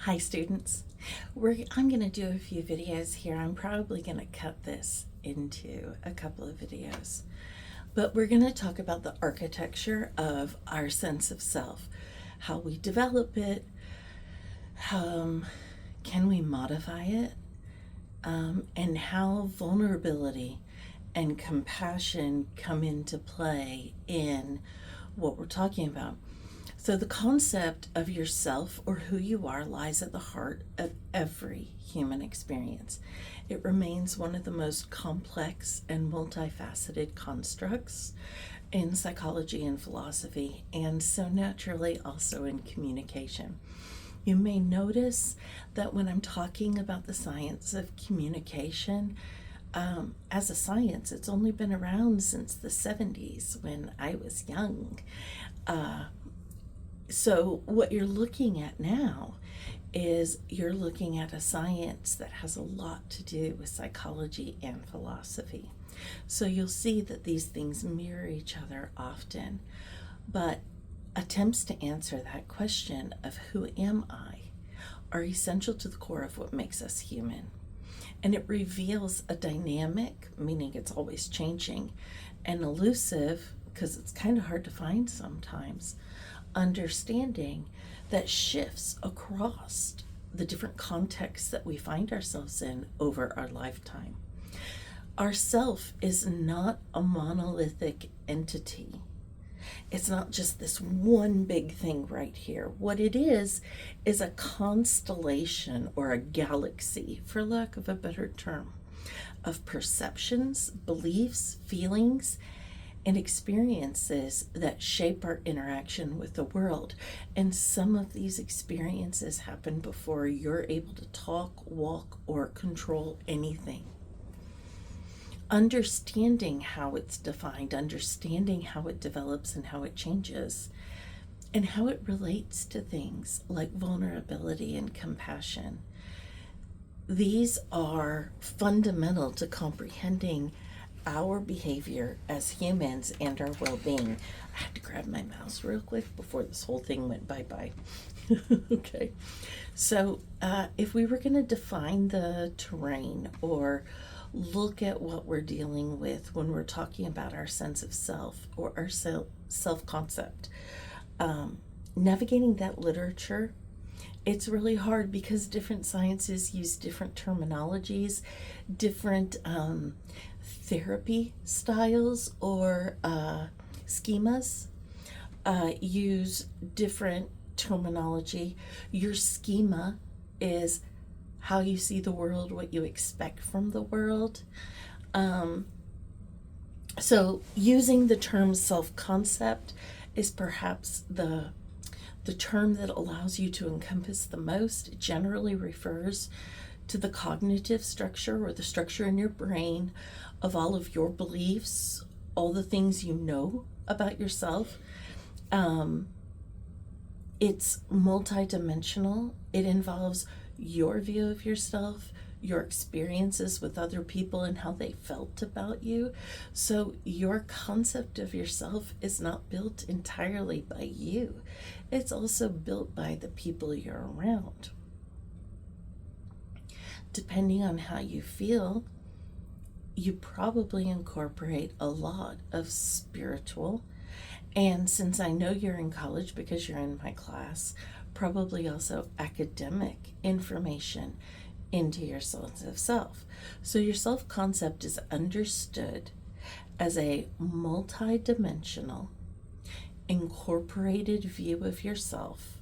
Hi students. I'm going to do a few videos here. I'm probably going to cut this into a couple of videos. But we're going to talk about the architecture of our sense of self, how we develop it, can we modify it, and how vulnerability and compassion come into play in what we're talking about. So, the concept of yourself or who you are lies at the heart of every human experience. It remains one of the most complex and multifaceted constructs in psychology and philosophy, and so naturally also in communication. You may notice that when I'm talking about the science of communication, as a science, it's only been around since the 70s when I was young. Uh, so, what you're looking at now is you're looking at a science that has a lot to do with psychology and philosophy. So, you'll see that these things mirror each other often. But attempts to answer that question of who am I are essential to the core of what makes us human. And it reveals a dynamic, meaning it's always changing, and elusive, because it's kind of hard to find sometimes, understanding that shifts across the different contexts that we find ourselves in over our lifetime. Our self is not a monolithic entity. It's not just this one big thing right here. What it is a constellation or a galaxy, for lack of a better term, of perceptions, beliefs, feelings, and experiences that shape our interaction with the world. And some of these experiences happen before you're able to talk, walk, or control anything. Understanding how it's defined, understanding how it develops and how it changes, and how it relates to things like vulnerability and compassion. These are fundamental to comprehending our behavior as humans and our well-being. I had to grab my mouse real quick before this whole thing went bye-bye. Okay, so if we were going to define the terrain or look at what we're dealing with when we're talking about our sense of self or our self-concept, navigating that literature, it's really hard because different sciences use different terminologies, different therapy styles or schemas use different terminology. Your schema is how you see the world, what you expect from the world. So using the term self-concept is perhaps the term that allows you to encompass the most. It generally refers to the cognitive structure or the structure in your brain of all of your beliefs, all the things you know about yourself. It's multidimensional. It involves your view of yourself, your experiences with other people and how they felt about you. So your concept of yourself is not built entirely by you. It's also built by the people you're around. Depending on how you feel, you probably incorporate a lot of spiritual, and since I know you're in college because you're in my class, probably also academic information into your sense of self. So your self-concept is understood as a multi-dimensional, incorporated view of yourself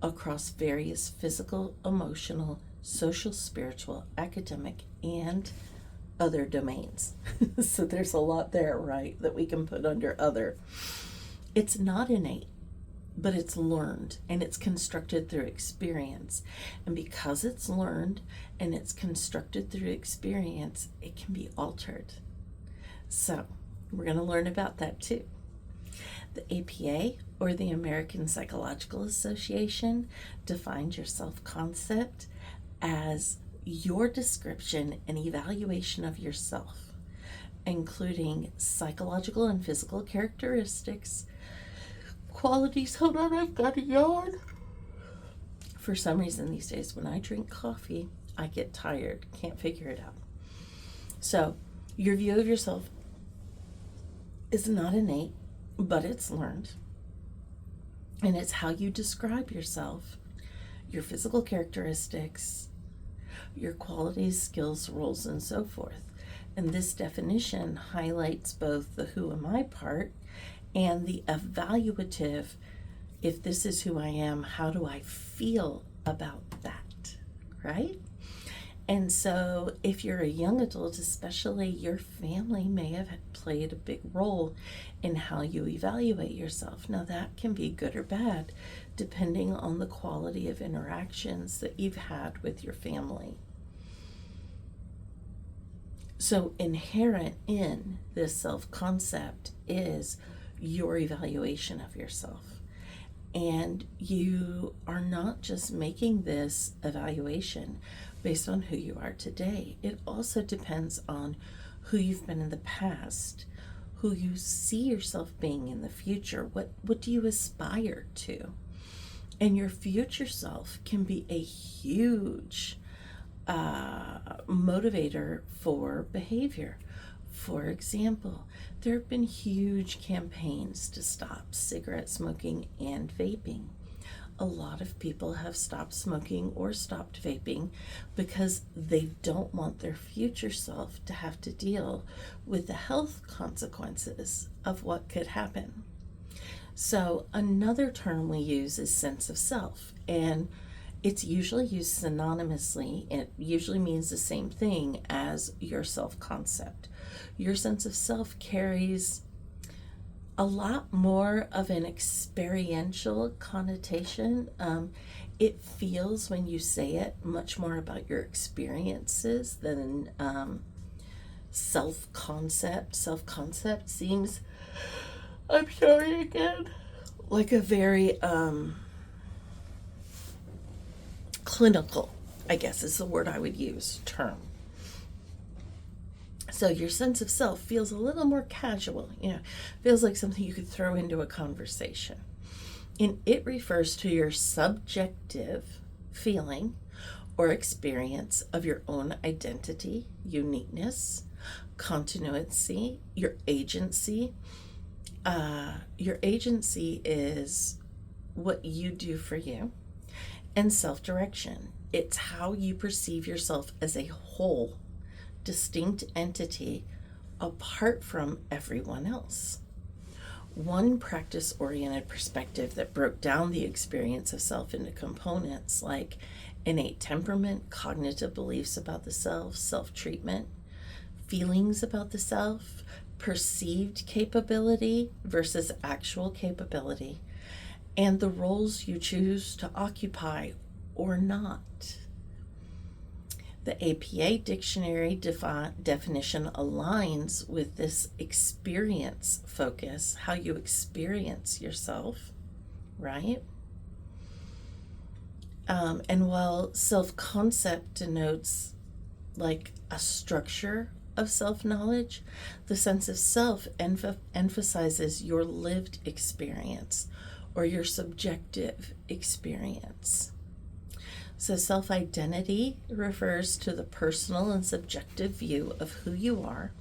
across various physical, emotional, social, spiritual, academic, and other domains. So there's a lot there, right, that we can put under other. It's not innate, but it's learned and it's constructed through experience. And because it's learned and it's constructed through experience, it can be altered. So we're going to learn about that too. The APA, or the American Psychological Association, defines your self-concept as your description and evaluation of yourself, including psychological and physical characteristics, qualities, hold on, I've got a yawn, For some reason these days, when I drink coffee, I get tired, can't figure it out. So, your view of yourself is not innate, but it's learned. And it's how you describe yourself, your physical characteristics, your qualities, skills, roles, and so forth. And this definition highlights both the who am I part and the evaluative, if this is who I am, how do I feel about that, right? And so if you're a young adult, especially, your family may have played a big role in how you evaluate yourself. Now that can be good or bad, depending on the quality of interactions that you've had with your family. So inherent in this self-concept is your evaluation of yourself. And you are not just making this evaluation based on who you are today. It also depends on who you've been in the past, who you see yourself being in the future. What do you aspire to? And your future self can be a huge motivator for behavior. For example, there have been huge campaigns to stop cigarette smoking and vaping. A lot of people have stopped smoking or stopped vaping because they don't want their future self to have to deal with the health consequences of what could happen. So another term we use is sense of self, and it's usually used synonymously. It usually means the same thing as your self-concept. Your sense of self carries a lot more of an experiential connotation. It feels, when you say it, much more about your experiences than self-concept. Self-concept seems, I'm sorry again, like a very clinical, I guess is the word I would use, term. So your sense of self feels a little more casual, feels like something you could throw into a conversation. And it refers to your subjective feeling or experience of your own identity, uniqueness, continuity, your agency. Your agency is what you do for you. And self-direction. It's how you perceive yourself as a whole, distinct entity apart from everyone else. One practice-oriented perspective that broke down the experience of self into components like innate temperament, cognitive beliefs about the self, self-treatment, feelings about the self, perceived capability versus actual capability, and the roles you choose to occupy or not. The APA dictionary definition aligns with this experience focus, how you experience yourself, right? And while self-concept denotes like a structure of self-knowledge, the sense of self emphasizes your lived experience or your subjective experience. So self-identity refers to the personal and subjective view of who you are,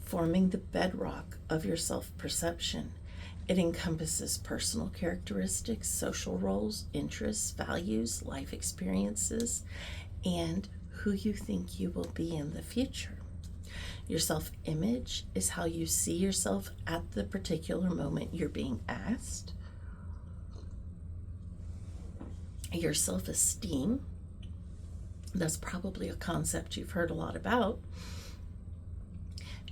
forming the bedrock of your self-perception. It encompasses personal characteristics, social roles, interests, values, life experiences, and who you think you will be in the future. Your self-image is how you see yourself at the particular moment you're being asked. Your self-esteem, that's probably a concept you've heard a lot about,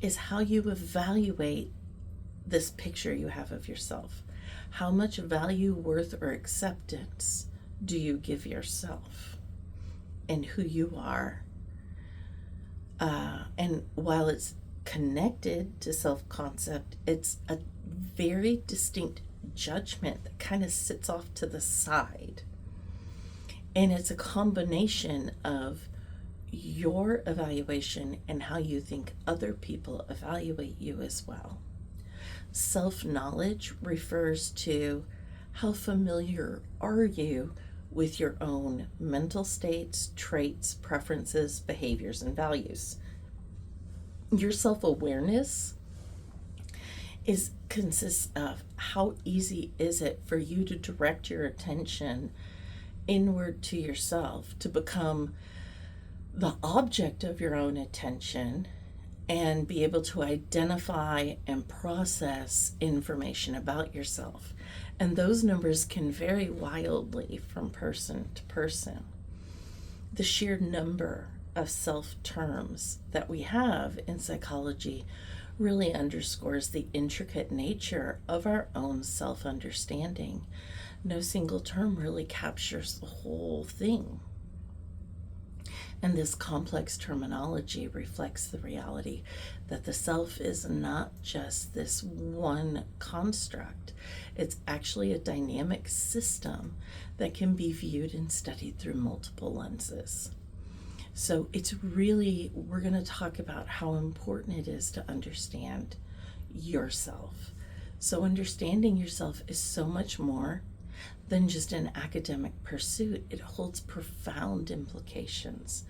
is how you evaluate this picture you have of yourself. How much value, worth, or acceptance do you give yourself and who you are? And while it's connected to self-concept, it's a very distinct judgment that kind of sits off to the side. And it's a combination of your evaluation and how you think other people evaluate you as well. Self-knowledge refers to how familiar are you with your own mental states, traits, preferences, behaviors, and values. Your self-awareness consists of how easy is it for you to direct your attention inward to yourself, to become the object of your own attention and be able to identify and process information about yourself. And those numbers can vary wildly from person to person. The sheer number of self terms that we have in psychology really underscores the intricate nature of our own self understanding. No single term really captures the whole thing. And this complex terminology reflects the reality that the self is not just this one construct. It's actually a dynamic system that can be viewed and studied through multiple lenses. So we're going to talk about how important it is to understand yourself. So understanding yourself is so much more than just an academic pursuit. It holds profound implications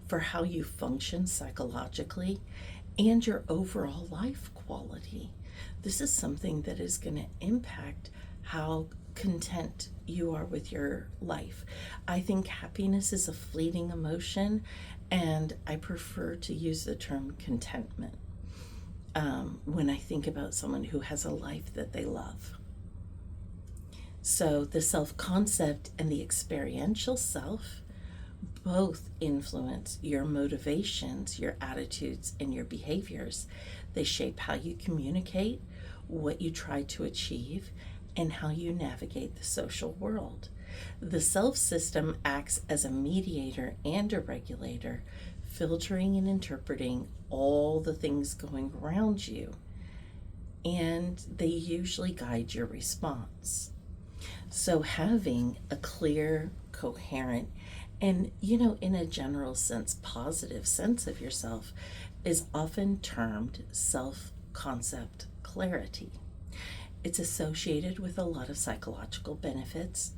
for how you function psychologically and your overall life quality. This is something that is going to impact how content you are with your life. I think happiness is a fleeting emotion, and I prefer to use the term contentment when I think about someone who has a life that they love. So the self-concept and the experiential self both influence your motivations, your attitudes, and your behaviors. They shape how you communicate, what you try to achieve, and how you navigate the social world. The self system acts as a mediator and a regulator, filtering and interpreting all the things going around you, and they usually guide your response. So having a clear, coherent, and, in a general sense, positive sense of yourself is often termed self-concept clarity. It's associated with a lot of psychological benefits.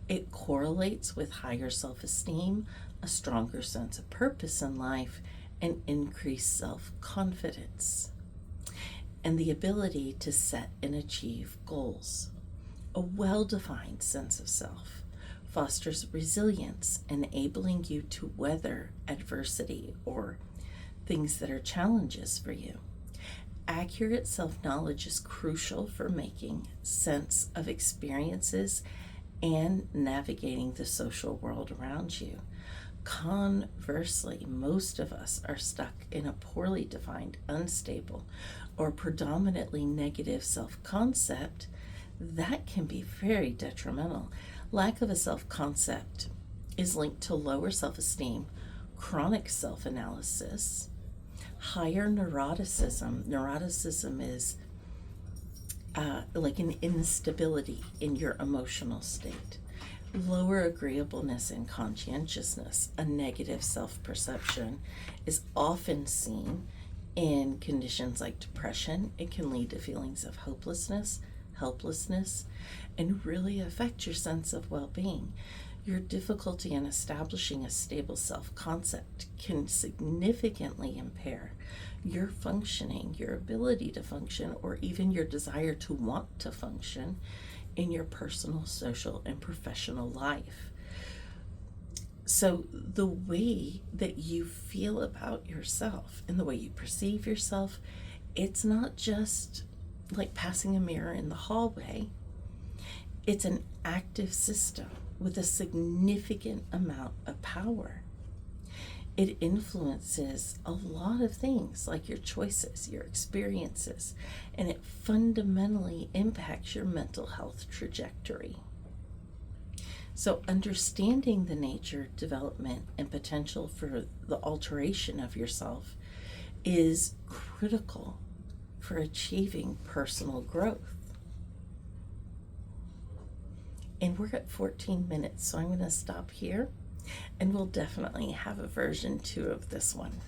It correlates with higher self-esteem, a stronger sense of purpose in life, and increased self-confidence, and the ability to set and achieve goals. A well-defined sense of self fosters resilience, enabling you to weather adversity or things that are challenges for you. Accurate self-knowledge is crucial for making sense of experiences and navigating the social world around you. Conversely, most of us are stuck in a poorly defined, unstable, or predominantly negative self-concept that can be very detrimental. Lack of a self-concept is linked to lower self-esteem, chronic self-analysis, higher neuroticism. Neuroticism is like an instability in your emotional state. Lower agreeableness and conscientiousness, a negative self-perception, is often seen in conditions like depression. It can lead to feelings of hopelessness, helplessness, and really affect your sense of well-being. Your difficulty in establishing a stable self-concept can significantly impair your functioning, your ability to function, or even your desire to want to function in your personal, social, and professional life. So the way that you feel about yourself and the way you perceive yourself, it's not just like passing a mirror in the hallway. It's an active system with a significant amount of power. It influences a lot of things like your choices, your experiences, and it fundamentally impacts your mental health trajectory. So understanding the nature, development, and potential for the alteration of yourself is critical for achieving personal growth. And we're at 14 minutes, so I'm going to stop here, and we'll definitely have a version 2 of this one.